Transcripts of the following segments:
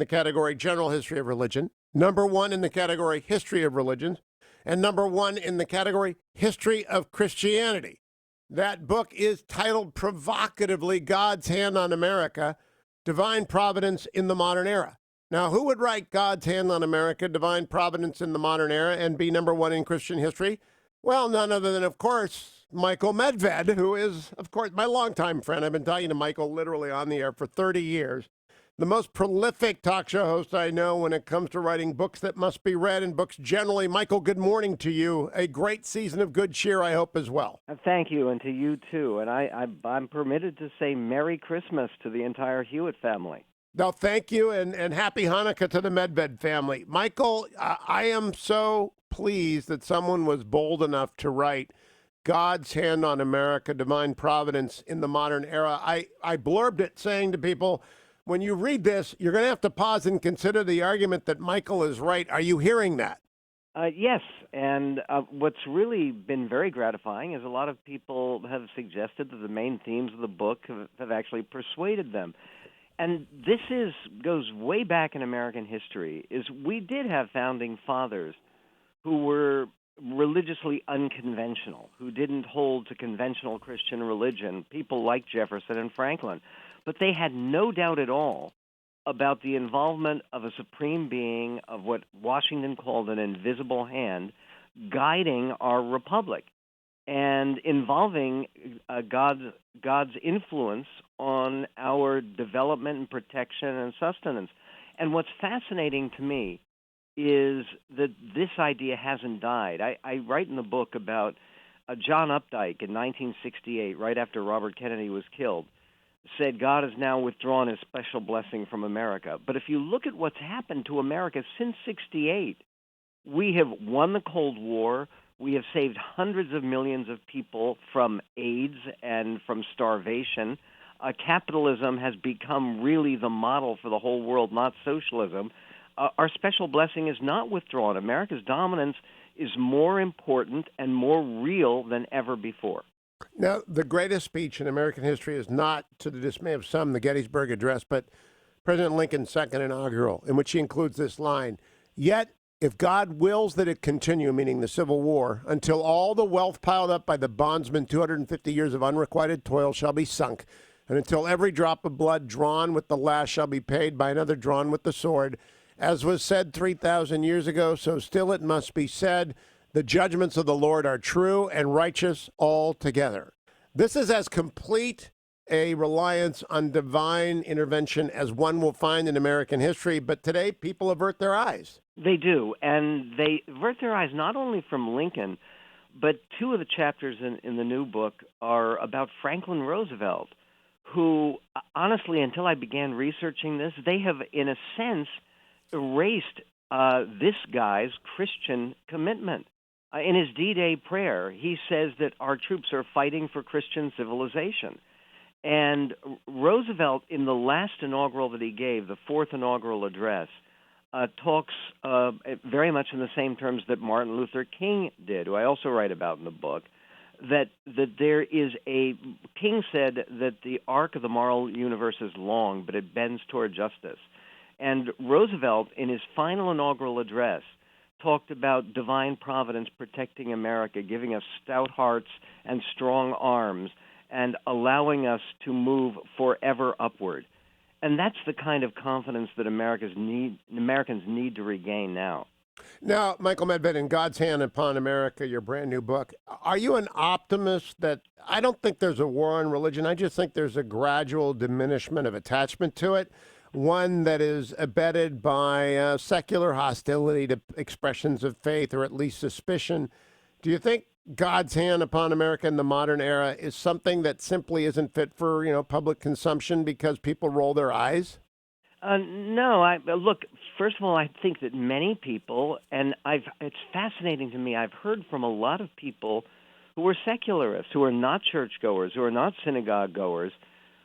the category General History of Religion, number one in the category History of Religions, and number one in the category History of Christianity. That book is titled provocatively God's Hand on America, Divine Providence in the Modern Era. Now, who would write God's Hand on America, Divine Providence in the Modern Era, and be number one in Christian history? Well, none other than, of course, Michael Medved, who is, of course, my longtime friend. I've been talking to Michael literally on the air for 30 years. The most prolific talk show host I know when it comes to writing books that must be read and books generally. Michael, good morning to you. A great season of good cheer, I hope, as well. Thank you, and to you, too. And I'm permitted to say Merry Christmas to the entire Hewitt family. No, thank you, and Happy Hanukkah to the Medved family. Michael, I am so pleased that someone was bold enough to write God's Hand on America, Divine Providence in the Modern Era. I blurbed it saying to people, when you read this, you're going to have to pause and consider the argument that Michael is right. Are you hearing that? Yes, and what's really been very gratifying is a lot of people have suggested that the main themes of the book have actually persuaded them. And this goes way back in American history, is we did have founding fathers who were religiously unconventional, who didn't hold to conventional Christian religion, people like Jefferson and Franklin. But they had no doubt at all about the involvement of a supreme being, of what Washington called an invisible hand, guiding our republic and involving God's influence on our development and protection and sustenance. And what's fascinating to me is that this idea hasn't died. I write in the book about John Updike in 1968, right after Robert Kennedy was killed, said God has now withdrawn his special blessing from America. But if you look at what's happened to America since 68, we have won the Cold War. We have saved hundreds of millions of people from AIDS and from starvation. Capitalism has become really the model for the whole world, not socialism. Our special blessing is not withdrawn. America's dominance is more important and more real than ever before. Now, the greatest speech in American history is not, to the dismay of some, the Gettysburg Address, but President Lincoln's second inaugural, in which he includes this line, "Yet, if God wills that it continue," meaning the Civil War, "until all the wealth piled up by the bondsmen 250 years of unrequited toil shall be sunk, and until every drop of blood drawn with the lash shall be paid by another drawn with the sword, as was said 3,000 years ago, so still it must be said, the judgments of the Lord are true and righteous altogether." This is as complete a reliance on divine intervention as one will find in American history, but today people avert their eyes. They do, and they avert their eyes not only from Lincoln, but two of the chapters in the new book are about Franklin Roosevelt, who, honestly, until I began researching this, they have, in a sense, erased this guy's Christian commitment. In his D-Day prayer, he says that our troops are fighting for Christian civilization. And Roosevelt, in the last inaugural that he gave, the fourth inaugural address, talks very much in the same terms that Martin Luther King did, who I also write about in the book, that there is King said that the arc of the moral universe is long, but it bends toward justice. And Roosevelt, in his final inaugural address, talked about divine providence protecting America, giving us stout hearts and strong arms, and allowing us to move forever upward. And that's the kind of confidence that Americans need to regain now. Now, Michael Medved, in God's Hand Upon America, your brand new book, are you an optimist that I don't think there's a war on religion? I just think there's a gradual diminishment of attachment to it, one that is abetted by secular hostility to expressions of faith, or at least suspicion. Do you think God's Hand Upon America in the Modern Era is something that simply isn't fit for, public consumption because people roll their eyes? No. Look, first of all, I think that many people, and it's fascinating to me, I've heard from a lot of people who are secularists, who are not churchgoers, who are not synagogue goers,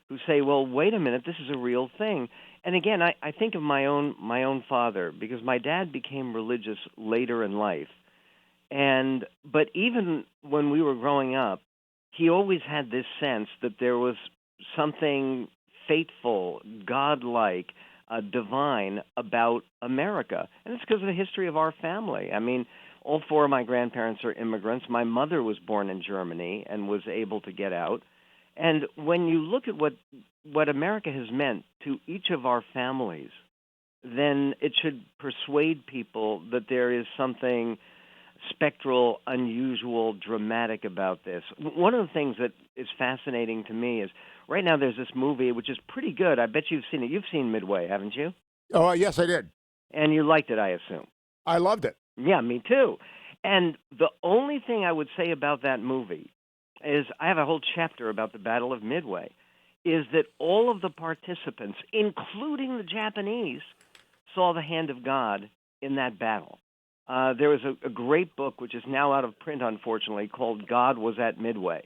who say, well, wait a minute, this is a real thing. And again, I think of my own father, because my dad became religious later in life. But even when we were growing up, he always had this sense that there was something fateful, godlike, divine about America. And it's because of the history of our family. I mean, all four of my grandparents are immigrants. My mother was born in Germany and was able to get out. And when you look at what America has meant to each of our families, then it should persuade people that there is something spectral, unusual, dramatic about this. One of the things that is fascinating to me is right now there's this movie which is pretty good. I bet you've seen it. You've seen Midway, haven't you? Oh, yes, I did. And you liked it, I assume. I loved it. Yeah, me too. And the only thing I would say about that movie is I have a whole chapter about the Battle of Midway, is that all of the participants, including the Japanese, saw the hand of God in that battle. There was a great book, which is now out of print, unfortunately, called God Was at Midway,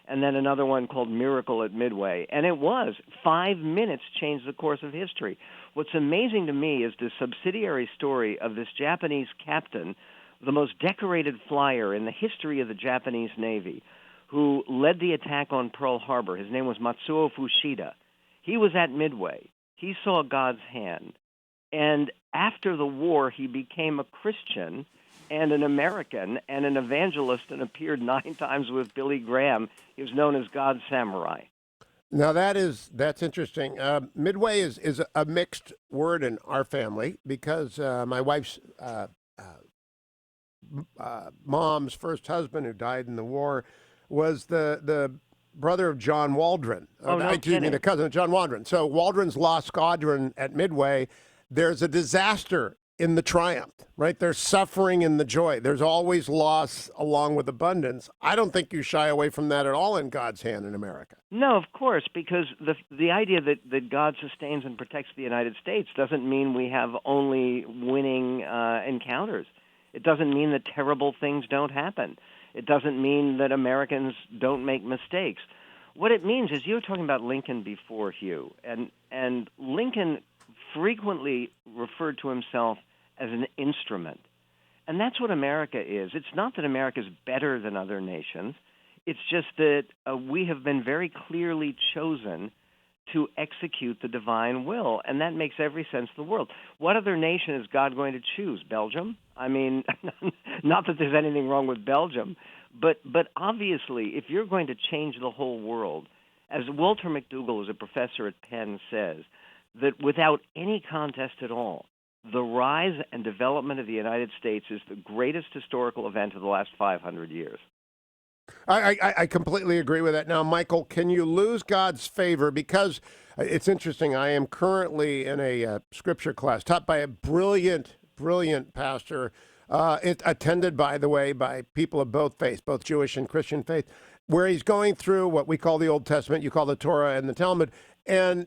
and then another one called Miracle at Midway. And it was 5 minutes changed the course of history. What's amazing to me is the subsidiary story of this Japanese captain, the most decorated flyer in the history of the Japanese Navy, who led the attack on Pearl Harbor. His name was Matsuo Fushida. He was at Midway. He saw God's hand. And after the war, he became a Christian and an American and an evangelist and appeared 9 times with Billy Graham. He was known as God's Samurai. Now that's interesting. Midway is a mixed word in our family because my wife's mom's first husband, who died in the war, was the brother of John Waldron. The cousin of John Waldron. So Waldron's lost squadron at Midway. There's a disaster in the triumph, right? There's suffering in the joy. There's always loss along with abundance. I don't think you shy away from that at all in God's hand in America. No, of course, because the idea that God sustains and protects the United States doesn't mean we have only winning encounters. It doesn't mean that terrible things don't happen. It doesn't mean that Americans don't make mistakes. What it means is, you were talking about Lincoln before, Hugh, and Lincoln frequently referred to himself as an instrument. And that's what America is. It's not that America is better than other nations. It's just that we have been very clearly chosen to execute the divine will, and that makes every sense in the world. What other nation is God going to choose? Belgium? I mean, not that there's anything wrong with Belgium, but obviously, if you're going to change the whole world, as Walter McDougall, who's a professor at Penn, says, that without any contest at all, the rise and development of the United States is the greatest historical event of the last 500 years. I completely agree with that. Now, Michael, can you lose God's favor? Because it's interesting. I am currently in a scripture class taught by a brilliant pastor, attended, by the way, by people of both faiths, both Jewish and Christian faith, where he's going through what we call the Old Testament, you call the Torah and the Talmud, and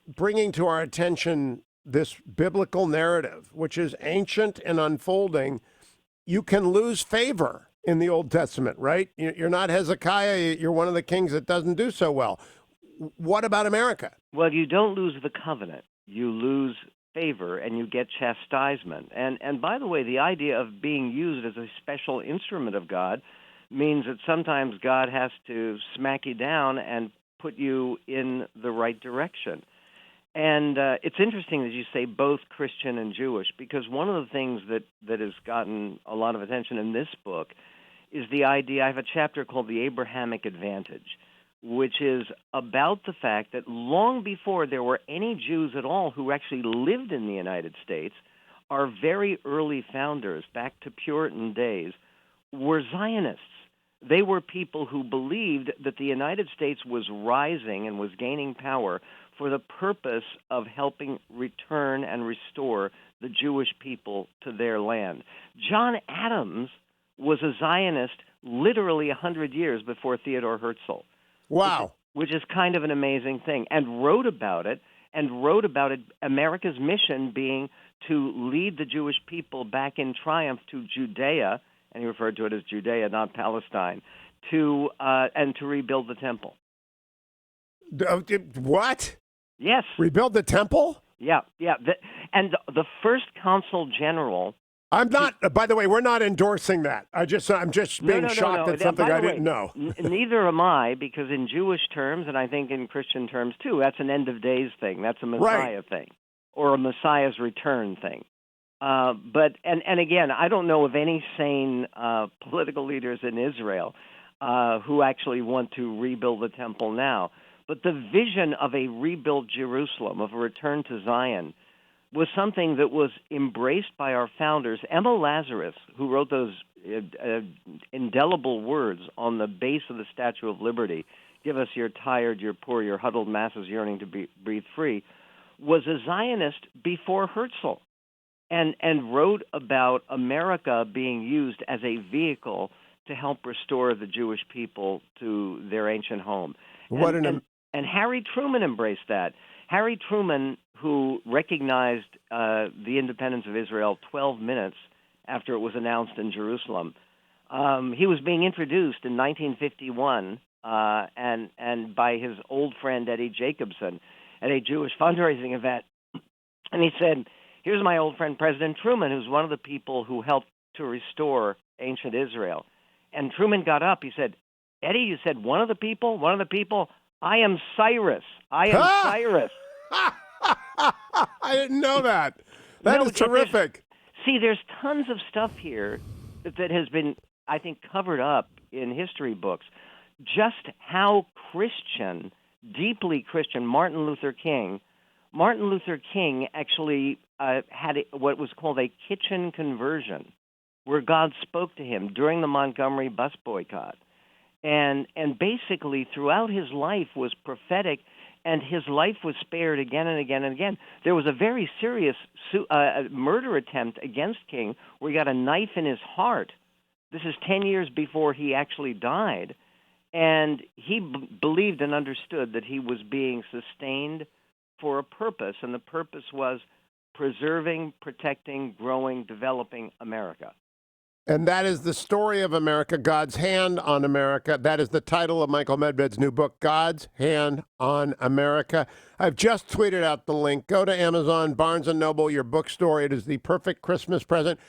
bringing to our attention this biblical narrative, which is ancient and unfolding. You can lose favor in the Old Testament, right? You're not Hezekiah. You're one of the kings that doesn't do so well. What about America? Well, you don't lose the covenant. You lose favor, and you get chastisement. And by the way, the idea of being used as a special instrument of God means that sometimes God has to smack you down and put you in the right direction. And it's interesting that you say both Christian and Jewish, because one of the things that has gotten a lot of attention in this book is the idea. I have a chapter called The Abrahamic Advantage, which is about the fact that long before there were any Jews at all who actually lived in the United States, our very early founders, back to Puritan days, were Zionists. They were people who believed that the United States was rising and was gaining power for the purpose of helping return and restore the Jewish people to their land. John Adams was a Zionist literally 100 years before Theodore Herzl. Wow. Which is kind of an amazing thing, and wrote about it, America's mission being to lead the Jewish people back in triumph to Judea, and he referred to it as Judea, not Palestine, and to rebuild the temple. What? Yes. Rebuild the temple? Yeah. And the first consul general. I'm not. By the way, we're not endorsing that. I'm just being shocked at something I didn't know. Neither am I, because in Jewish terms, and I think in Christian terms too, that's an end of days thing. That's a Messiah thing. or a Messiah's return thing. But again, I don't know of any sane political leaders in Israel who actually want to rebuild the temple now. But the vision of a rebuilt Jerusalem, of a return to Zion, was something that was embraced by our founders. Emma Lazarus, who wrote those indelible words on the base of the Statue of Liberty, "Give us your tired, your poor, your huddled masses yearning to breathe free," was a Zionist before Herzl, and wrote about America being used as a vehicle to help restore the Jewish people to their ancient home. And Harry Truman embraced that. Harry Truman, who recognized the independence of Israel 12 minutes after it was announced in Jerusalem, he was being introduced in 1951 and by his old friend Eddie Jacobson at a Jewish fundraising event. And he said, "Here's my old friend President Truman, who's one of the people who helped to restore ancient Israel." And Truman got up. He said, "Eddie, you said one of the people? One of the people? I am Cyrus. I am Cyrus." I didn't know that. That is terrific. There's tons of stuff here that has been, I think, covered up in history books. Just how Christian, deeply Christian, Martin Luther King actually had what was called a kitchen conversion, where God spoke to him during the Montgomery bus boycott. And basically throughout his life was prophetic, and his life was spared again and again and again. There was a very serious murder attempt against King where he got a knife in his heart. This is 10 years before he actually died. And he believed and understood that he was being sustained for a purpose, and the purpose was preserving, protecting, growing, developing America. And that is the story of America, God's Hand on America. That is the title of Michael Medved's new book, God's Hand on America. I've just tweeted out the link. Go to Amazon, Barnes & Noble, your bookstore. It is the perfect Christmas present.